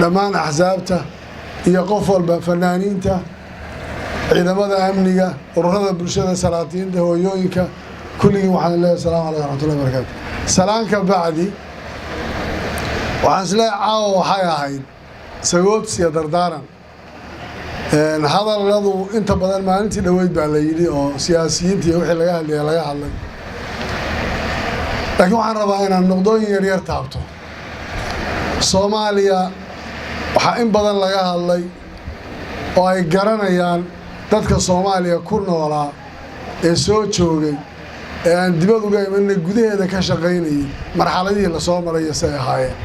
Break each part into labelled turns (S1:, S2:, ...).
S1: dhammaan axsaabta iyo qof walba fanaaniinta ciidamada amniga ururada bulshada salaatiinta hooyooyinka kulligii waxaan leeyahay assalaamu calaykum waraxmatullahi wabarakaatu salaanka bacdi waxaan isleeyahay caawa waxay ahayd sagoodsi iyo dardaaran hadalladu inta badan maalintii dhoweyd baa la yidhi oo siyaasiyiinta iyo wixii laga hadlaya laga hadlay laakiin waxaan rabaa inaan noqdooyin yaryar taabto Soomaaliya waxaa in badan laga hadlay oo ay garanayaan dadka Soomaaliya ku noolaa ee soo joogay ee aan dibad uga imanay gudaheeda ka shaqaynayay marxaladihii la soo maray say ahaayeen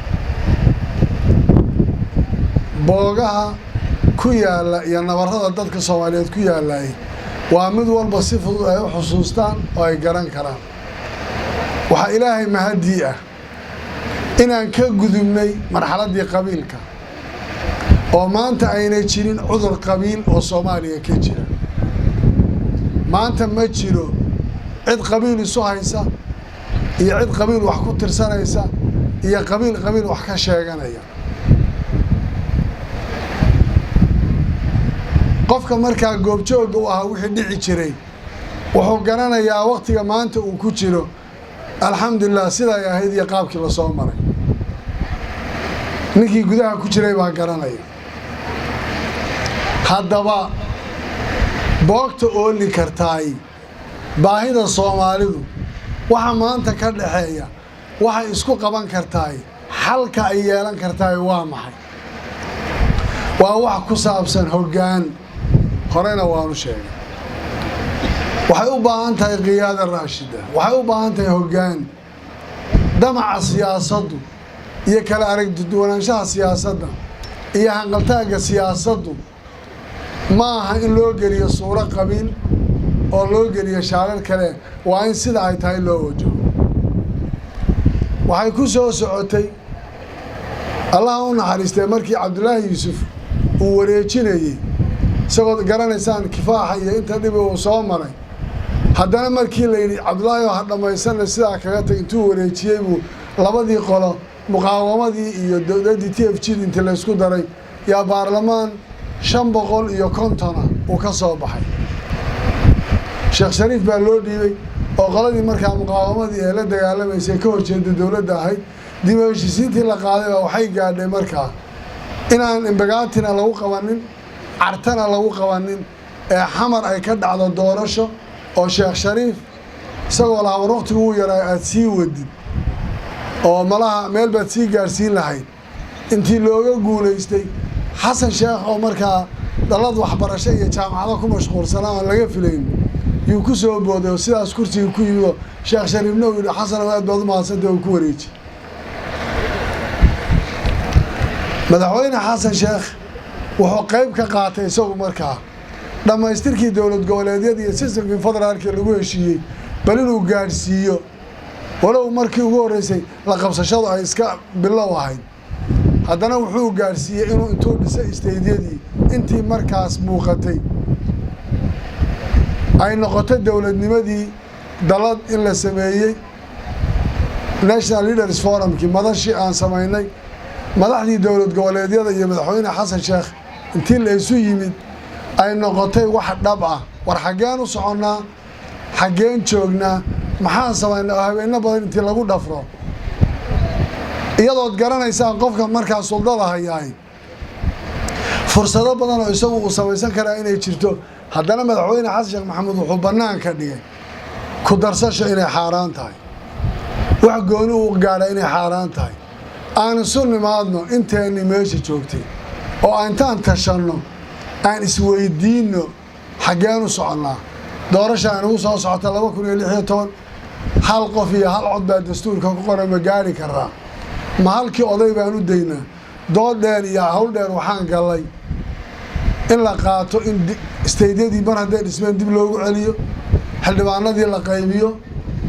S1: boogaha ku yaala iyo nabarrada dadka Soomaaliyeed ku yaalay waa mid walba si fudud ay u xusuustaan oo ay garan karaan waxa Ilaahay mahadii ah inaan ka gudubnay marxaladii qabiilka oo maanta aynay jirin cudur qabiil oo Soomaaliya ka jira maanta ma jiro cid qabiil isu haysa iyo cid qabiil wax ku tirsanaysa iyo qabiil wax ka sheeganaya qofka markaa goobjooga u ahaa wixii dhici jiray wuxuu garanayaa waqtiga maanta uu ku jiro alxamdulillah sida ay ahayd iyo qaabkii la soo maray ninkii gudaha ku jiray baa garanaya haddaba boogta ooli kartaay baahida Soomaalidu waxa maanta ka dhaxeeya waxa isku qaban kartaay xalka ay yeelan kartaay waa maxay waa wax ku saabsan hoggaan horena waanu sheegay waxay u baahan tahay qiyaada raashida waxay u baahan tahay hoggaan damaca siyaasaddu iyo kala aragtiduwanaanshaha siyaasadda iyo hanqaltaaga siyaasaddu ma aha in loo geliyo suuro qabiil oo loo geliyo shaarar kale waa in sida ay tahay loo wajaho waxay ku soo socotay Allah u naxariistay markii Cabdullaahi Yuusuf uu wareejinayay isagoo garanaysaan kifaaxa iyo inta dhib uu soo maray haddana markii la yidhi Cabdullaahi waxa dhamaysan sidaa kaga tag intuu wareejiyay buu labadii qolo muqaawamadii iyo dowladda TFG inta la isku daray yaa baarlamaan 550 uu ka soo baxay Sheekh Shariif baa loo dhiibay oo qoladii markaa muqaawamadii ee la dagaalamayay ka horjeeda dowladda ahayd dib u heshiisiintii la qaaday waxay gaadhay markaa inaan imbagaatina lagu qabanin cartana lagu qabanin ee xamar ay ka dhacdo doorasho oo Sheekh Shariif isagoo la waqtigu uu yaray aad sii wadid oo malaha meel baad sii gaarsiin lahayd intii looga guuleystay Xasan Sheekh oo markaa dalad waxbarasho iyo jaamacado ku mashquulsanaa oo laga filayn yuu ku soo booday oo sidaas kursiga ku yimid Sheekh Shariifna uu Xasan aad baad u mahadsantahay oo ku wareejiyay madaxweyne Xasan Sheekh wuxuu qayb ka qaatay isagu markaa dhamaystirkii dawlad goboleedyada iyo sistemkii federaalka lagu heshiiyay bal inuu gaarsiiyo walow markii ugu horeysay la qabsashadu ay iska bilow ahayd haddana wuxuu gaarsiiyay inuu intuu dhisay isteediyadii intii markaas muuqatay ay noqotay dawladnimadii dalad in la sameeyay National Leaders Forum ki madashii aan sameynay madaxdii dawlad goboleedyada iyo madaxweyne Xasan Sheekh intii la isu yimid ay noqotay wax dhab ah war xageen u soconaa xageen joognaa maxaan sameynaa habeena badan intii lagu dhafro iyadoo garanaysan qofka markaa suldada hayay fursado badan oo isagu uu samaysan karaa inay jirto haddana madaxweyne Xasan Sheekh Maxamuud wuxuu banaan ka dhigay ku darsasho inay xaaraan tahay wax gooni uu gaaray inay xaaraan tahay aan sunnimaadno inteeni meesha joogtay oo aantaan tashanno aan isweydiino xageen u soconaa doorashaan ugu soo socota 2016 hal qof iyo hal cod baa dastuurka ku qoran ma gaari karaa ma halkii oday baan u daynaa dood dheer iyo hawl dheer waxaan galay in la qaato in isteediyadii mar haddii dhismeen dib loogu celiyo xildhibaanadii la qaybiyo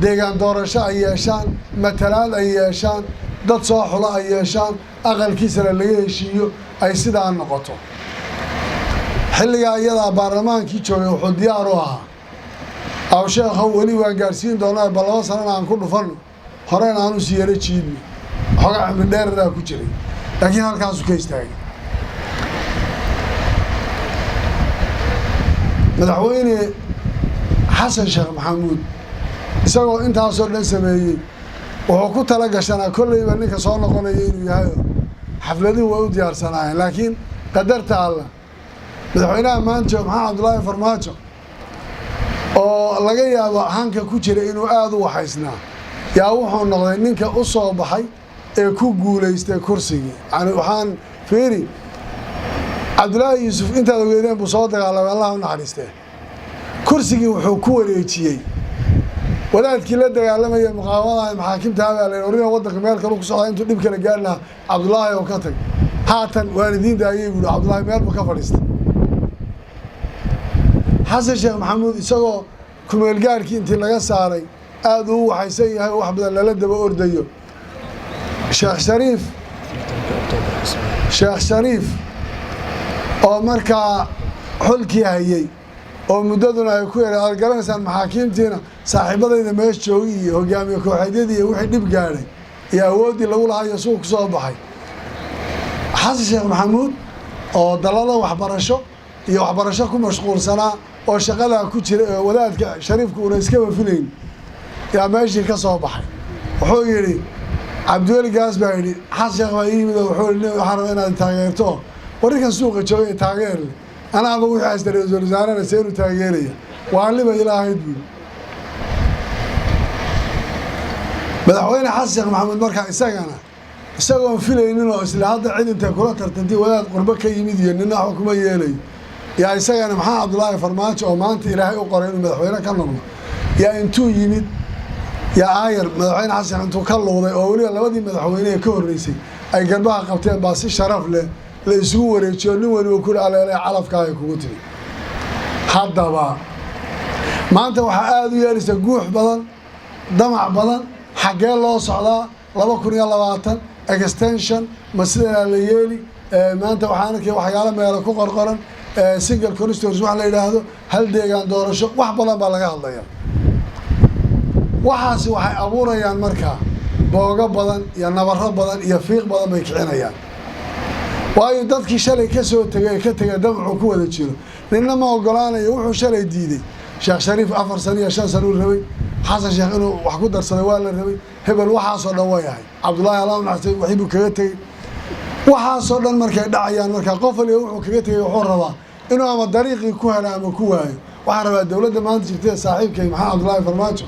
S1: deegaan doorasho ay yeeshaan matalaad ay yeeshaan dad soo xulo ay yeeshaan aqalkiisa laga heshiiyo ay sidaa noqoto xilliga iyada baarlamaankii joogay wuxuu diyaar u ahaa aw sheekh wali waa gaarsiin doonaa bal 2 sano aan ku dhufano horeen aanu siiyay jiidni xogaa xamid dheerada ku jiray laakiin halkaasuu ka istaagay madaxweyne xasan sheekh maxamuud isagoo intaasoo dhan sameeyey wuxuu ku tala gashanaa kollayba ninka soo noqonaya inuu yahay xafladuhu way u diyaarsanaayeen laakiin qadarta alla madaxweynaha maanta maxamed cabdulaahi farmaajo oo laga yaabo hanka ku jira inuu aad u waxaysnaa yaa wuxuu noqday ninka u soo baxay ee ku guulaystay kursigii yani waxaan fiiri cabdulaahi yuusuf intaad ogeedeen buu soo dagaalamay allah u naxariistee kursigii wuxuu ku wareejiyey wadaadkii la dagaalamaya muqaawamadaha maxaakimta baa la orina waddanka meel kale ku socdaa intuu dhib kala gaari lahaa cabdulaahi oo ka tag haatan waalidiinta ayay buuhi cabdulaahi meel buu ka fadhiistay xasan sheekh maxamuud isagoo kumeelgaarkii intii laga saaray aad uu waxaysan yahay wax badan lala daba ordayo sheekh shariif oo markaa xulkii hayay oo muddaduna ay ku yareen aad garanaysaan maxaakiimtiina saaxiibadayda meesha joogay iyo hogaamiye kooxeedyadii iyo wixii dhib gaadhay iyo awooddii lagu lahaa iyo suuq ku soo baxay xasan sheekh maxamuud oo dalada waxbarasho iyo waxbarasho ku mashquulsanaa oo shaqadaa ku jira ee wadaadka shariifka una iskaba filayn yaa meeshii ka soo baxay wuxuu yidhi cabdiweli gaas baa yidhi xasan sheekh baa ii yimid oo wuxuu yidhi waxaan rabaa inaad taageerto warrinkan suuqa joogay taageer leh anaaba wixii haysta ra-iisul wasaarena seenu taageeraya waaliba ilaahayd buuli madaxweyne xasan sheekh maxamuud markaa isagoon filaynin oo isla hadda cid intay kula tartantay wadaad qurbo ka yimid iyo nina waxba kuma yeelayo yaa isagana maxamed cabdulaahi farmaajo oo maanta ilaahay u qoray inuu madaxweyne ka noqdo yaa intuu yimid yaa aayar madaxweyne xasan sheekh intuu ka luuday oo weliba labadii madaxweyne ee ka horreysay ay garbaha qabteen baa si sharaf leh la isugu wareejiyo nin weliba kuri aleelay calafkaaga kugu timi haddaba maanta waxaa aada u yeelaysa guux badan damac badan xaggee loo socdaa 2020 extension ma sidaa la yeeli maanta waxaan arkay waxyaalo meelo ku qorqoran single constituency wax la yidhaahdo hal deegaan doorasho wax badan baa laga hadlaya waxaasi waxay abuurayaan markaa boogo badan iyo nabaro badan iyo fiiq badan bay kicinayaan waayo dadkii shalay ka soo tegay ee ka tegay damacu ku wada jiro ninna ma ogolaanayo wuxuu shalay diiday sheekh shariif 4 sano iyo 5 sano uu rabay xasan sheekh inuu wax ku darsaday waa la rabay hebel waxaasoo dhan way ahay cabdulaahi allah naxariistay wixii buu kaga tegey waxaasoo dhan markay dhacayaan markaa qof waliba wuxuu kaga tegay wuxuu rabaa inuu ama dariiqii ku helo ama ku waayo waxaan rabaa dowladda maanta jirtay saaxiibkay maxamed cabdulaahi farmaajo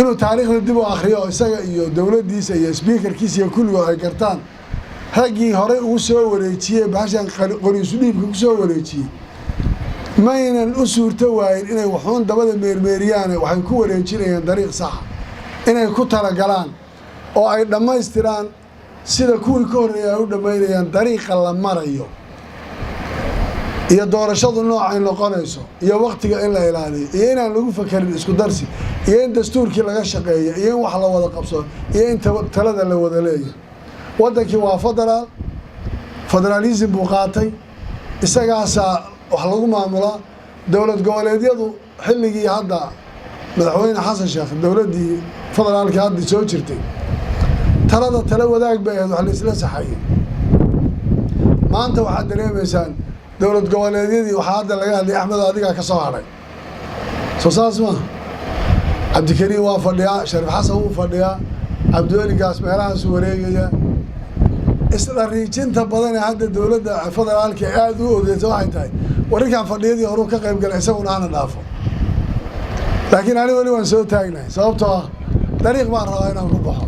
S1: inuu taariikhda dib u akhriyo isaga iyo dowladdiisa iyo sbiikarkiisa iyo kulligood ay gartaan raggii horey ugu soo wareejiyey baashan qoriisu dhiibka ku soo wareejiyey maynan u suurto waayin inay waxuun dabada meermeeriyaane waxay ku wareejinayaan dariiq saxa inay ku talagalaan oo ay dhammaystiraan sida kuwii ka horreeya ay u dhammaynayaan dariiqa la marayo iyo doorashadu noocay noqonayso iyo waqtiga in la ilaaliyo iyo inaan lagu fakerin isku darsi iyo in dastuurkii laga shaqeeyo iyo in wax la wada qabsado iyo in talada la wada leeyahay waddankii waa federaalism buu qaatay isagaasaa wax lagu maamulaa dowlad goboleedyadu xilligii hadda madaxweyne xasan sheekh dowladdii federaalkii hadda soo jirtay tala wadaag bay ahayd wax la isla saxayay maanta waxaad dareemaysaan dowlad goboleedyadii waxaa hadda laga hadlay axmed adigaa ka soo hadhay soo saas maaha cabdikariim waa fadhiyaa shariif xasan wuu fadhiyaa cabdiweli gaas meelahaasuu wareegaya isla riijinta badan ee hadda dowladda federaalka aada u odeysa waxay tahay warrinkan fadhiyadii horuu ka qayb galay isaguna hana dhaafo laakiin ani weli waan soo taagnahay sababtoo ah dariiq baan rabaa inaan ku baxo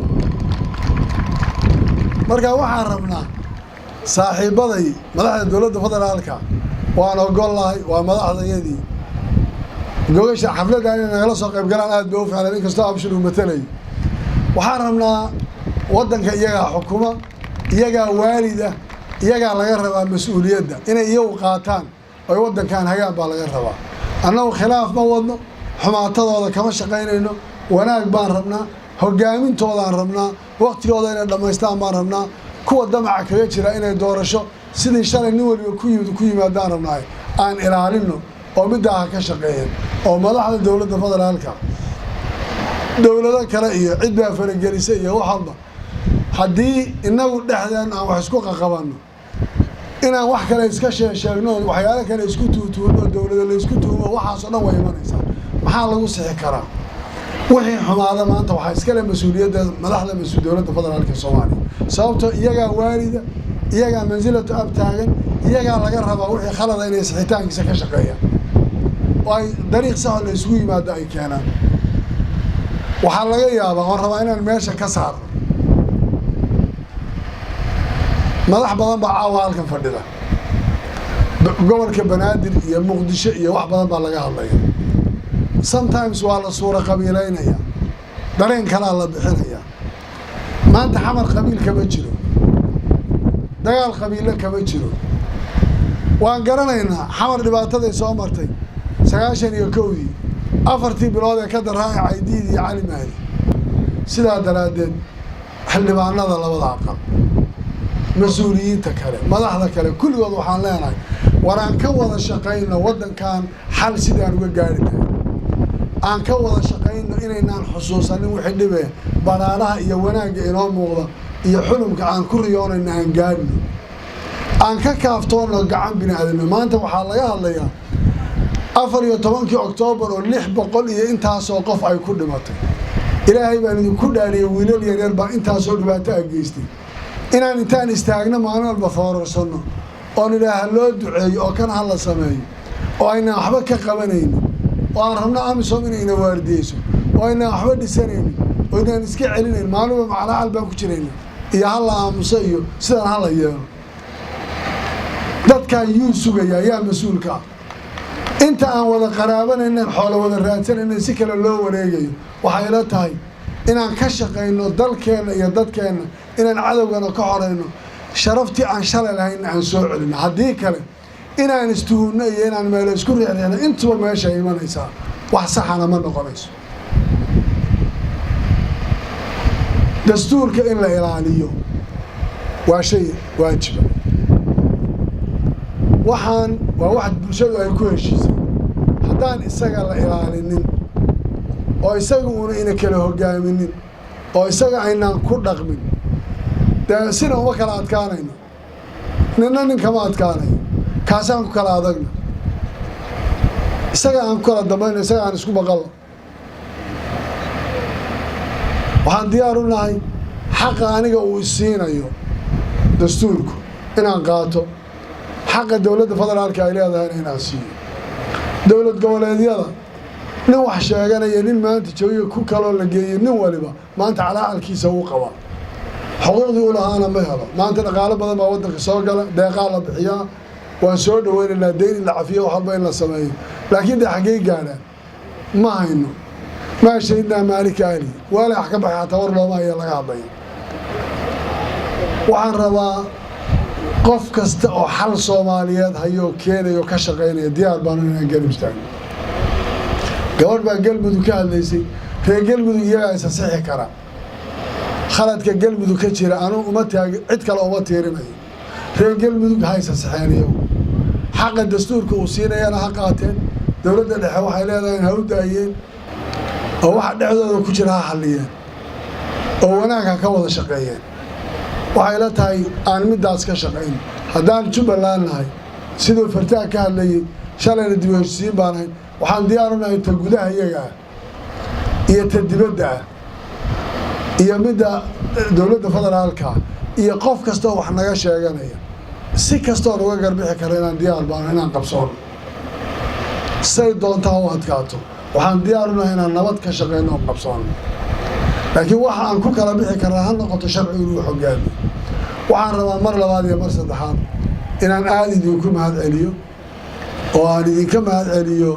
S1: marka waxaan rabnaa saaxiibaday madaxda dowladda federaalka waan ogollahay waa madaxdayadii gogasha xafladda inay nagala soo qayb galaan aad bay u ficlan inkastoo abshir uu matalayo waxaan rabnaa waddanka iyagaa xukuma iyagaa waalida iyagaa laga rabaa mas-uuliyadda inay iyagu qaataan oy waddankan hagaan baa laga rabaa annagu khilaaf ma wadno xumaatadooda kama shaqaynayno wanaag baan rabnaa hogaamintoodaan rabnaa waqtigooda inay dhammaystaan baan rabnaa kuwa damaca kaga jira inay doorasho sidii shalay nin waliba ku yimaadaan rabnaay aan ilaalinno oo middaa ha ka shaqeeyeen oo madaxda dowladda federaalka dowlado kale iyo cid baa faragelisay iyo wax walba haddii inagu dhexdeen aan wax isku qaqabanno inaan wax kale iska sheegno waxyaalo kale isku tuutuuno dowladda la isku tuumo waxaasoo dhan way imanaysaa maxaa lagu sixi karaa wixii xumaada maanta waxaa iskale mas-uuliyadda madaxda dowladda federaalka Soomaaliya sababtoo iyagaa waalida iyagaa mansilatu ab taagan iyagaa laga rabaa wixii khalad inay sixitaankiisa ka shaqeeyaan oo ay dariiq sax la isugu yimaado ay keenaan waxaa laga yaabaa oo rabaa inaan meesha ka saaro madax badan baa caawa halkan fadhida gobolka Banaadir iyo Muqdisho iyo wax badan baa laga hadlaya sometimes waa la suura qabiileynaya dareen kala la bixinaya maanta xamar qabiil kama jiro dagaal qabiil kama jiro waan garanaynaa xamar dhibaatada soo martay 91 afartii bilood ee ka daraacay Caydiid iyo Cali Mahdi sidaa daraadeed xildhibaanada labada aqal مسؤوليته كله مدحده كله كل وضع وحنا لنا وران كوضا شقينا ودن كان حل سيدان وقارنا aan ka wada shaqeyno inaan xusuusan wixii dhibe baraaraha iyo wanaagga inoo muuqda iyo xulumka aan ku riyoonayna aan gaadhno aan ka kaaftoono gacan binaadamna maanta waxa laga hadlayaa 14 Oktoobar oo 600 iyo intaas oo qof ay ku dhimatay ilaahay baan idinku dhaariyay wiilal yaryar baa intaas oo dhibaato ah geystay inaan intaan istaagno maalin walba foorarsano oo ilaahay loo duceeyo oo kan hal la sameeyo oo ayna waxba ka qabanayno oo aan rabno amisom inayna waardiyeyso oo ayna waxba dhisanayno oo inaan iska celinayno maalin walba macnaa alba ku jirayna iyo hal aamuso iyo sidaan hal yeelo dadka yuu sugaya yaa mas'uulka inta aan wada qaraabanayna xoolo wada raadsanayna si kale loo wareegayo waxay la tahay inaan ka shaqeyno dalkeena iyo dadkeena inaan cadawgana ka horeyno sharaftii aan shalay lahayn aan soo celino haddii kale inaan istuhunno iyo inaan meel isku riixriixno intuba meesha imanaysaa wax saxana ma noqonayso dastuurka in la ilaaliyo waa shay waajiba waxaan waa wax bulshadu ay ku heshiisay haddaan isaga la ilaalinin oo isaga uuna ina kala hogaaminin oo isaga aynaan ku dhaqmin sina uma kala adkaanayno ninna kama adkaanayo kaasaan ku kala adagna isaga aan ku kala dambayno isaga aan isku maqalno waxaan diyaar u nahay xaqa aniga uu siinayo dastuurku inaan qaato xaqa dowladda federaalka ay leedahay inaan siiyo dowlad goboleedyada nin wax sheeganaya nin maanta jooga ku kala la geeyay nin waliba maanta calaalkiisa uu qaba xuquuqdii uu lahaana ma helo maanta dhaqaale badan baa wadanka soo gala deeqaa la bixiyaa waan soo dhaweynaynaa deyn la cafiyo wax walba in la sameeyo laakiin de xaggee gaadhaan ma hayno ma shaydnaa maalika ali wala wax ka baxay xataa war looma ayaa laga hadlaya waxaan rabaa qof kasta oo xal Soomaaliyeed hayo keenayo ka shaqeynaya diyaar baan inaan garab istaagno gabadh baa galmudug ka hadlaysay reer galmudug iyaga ay saxi kara khaladka galmudug ka jira anu uma taag cid kale uma tiirinayo reer galmudug haysa saxeeniyo xaqa dastuurka uu siinayana ha qaateen dowladda dhexe waxay leedahay ha u daayeen oo waxa dhexdooda ku jira ha xaliyeen oo wanaag ka wada shaqeeyeen waxay la tahay aan midaas ka shaqeyn haddaan Jubbaland nahay sidoo fartaa ka hadlayay shalayna dib u heshiisiin baanahay waxaan diyaar u nahay ta gudaha iyaga iyo ta dibadda iyo midda dowladda federaalka iyo qof kasta wax naga sheeganaya si kasta oo uga garbixi kara inaan diyaar baan inaan qabsoon say doontaa u adkaato waxaan diyaar u nahay inaan nabad ka shaqeyno oo qabsoon laakiin waxa aan ku kala bixi karaa ha noqoto sharci uu xogaamiyo waxaan rabaa mar labaad iyo mar saddexaad inaan aad idinku mahad celiyo oo aan idinka mahad celiyo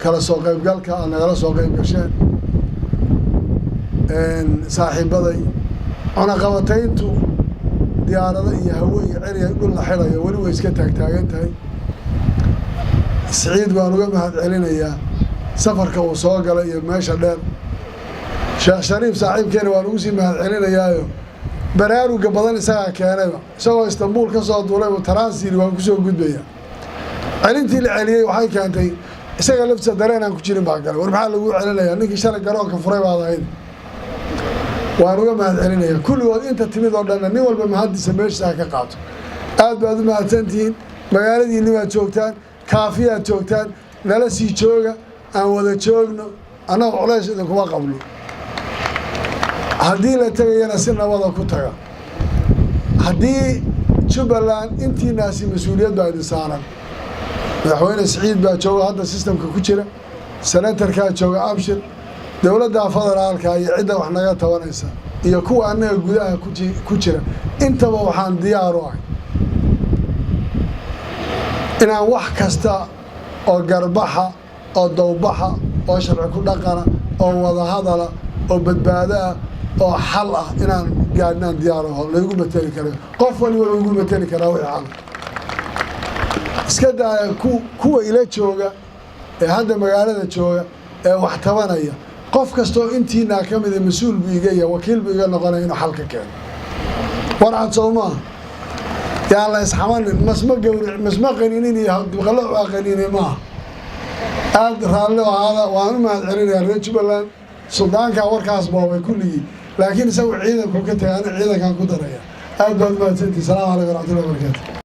S1: kala soo qaybgalka aan nagala soo qayb gasheen saaxiibaday ana qabatayntu diyaarada iyo hawo iyo ciriga dhul la xirayo wali way iska taagtaagan tahay Saciid baan uga mahad celinayaa safarka uu soo galay iyo meesha dheer Sheekh Shariif saaxiibkeena waan ugu sii mahad celinayaayo baraaruga badan isaga keenayba isagoo Istanbul ka soo duulay oo transit waan ku soo gudbaya celintii la celiyay waxay keentay isaga laftiisa dareen aan ku jirin baa galay war maxaa lagu celinayaa ninkii shalay garoonka furay baad ahayd waan uga mahadcelinayaa kulligood inta timid oo dhanna nin walba mahaddiisa meeshiisa ka qaato aad baad u mahadsantihiin magaaladiinni baad joogtaan kaafiyaad joogtaan nala sii jooga aan wada joogno annaga culays idinkuma qabno haddii la tegayana si nabada ku taga haddii Jubbaland intiinaasi mas-uuliyad baa idin saaran madaxweyne Siciid baa jooga hadda systemka ku jira senatarkaa jooga Abshir dowladda federaalka iyo cidda wax naga tabanaysa iyo kuwa annaga gudaha ku jira intaba waxaan diyaar u ahay inaan wax kasta oo garbaxa oo dowbaxa oo sharci ku dhaqana oo wada hadala oo badbaado ah oo xal ah inaan gaadhnaan diyaar aho laygu mateli karo qof waliba laygu mateli karaa wixii xal iska daaya kuwa ila jooga ee hadda magaalada jooga ee wax tabanaya qof kastoo intiinaa ka mid mas-uul buu iga yahay wakiil buu iga noqonaya inuu xal ka keeno warcad soo maaha yaa la isxamanin masma qaninin iyo dibqalo waa qanine maaha aad raalli ahaada waan u mahadcelinayaa reer Jubbaland suldaanka warkaas boobay kulligii laakiin isagu ciidanku ka tagay ana ciidankan ku daraya aad baad mahadsantihiin salaamu calaykum waraxmatullahi wabarakaatuh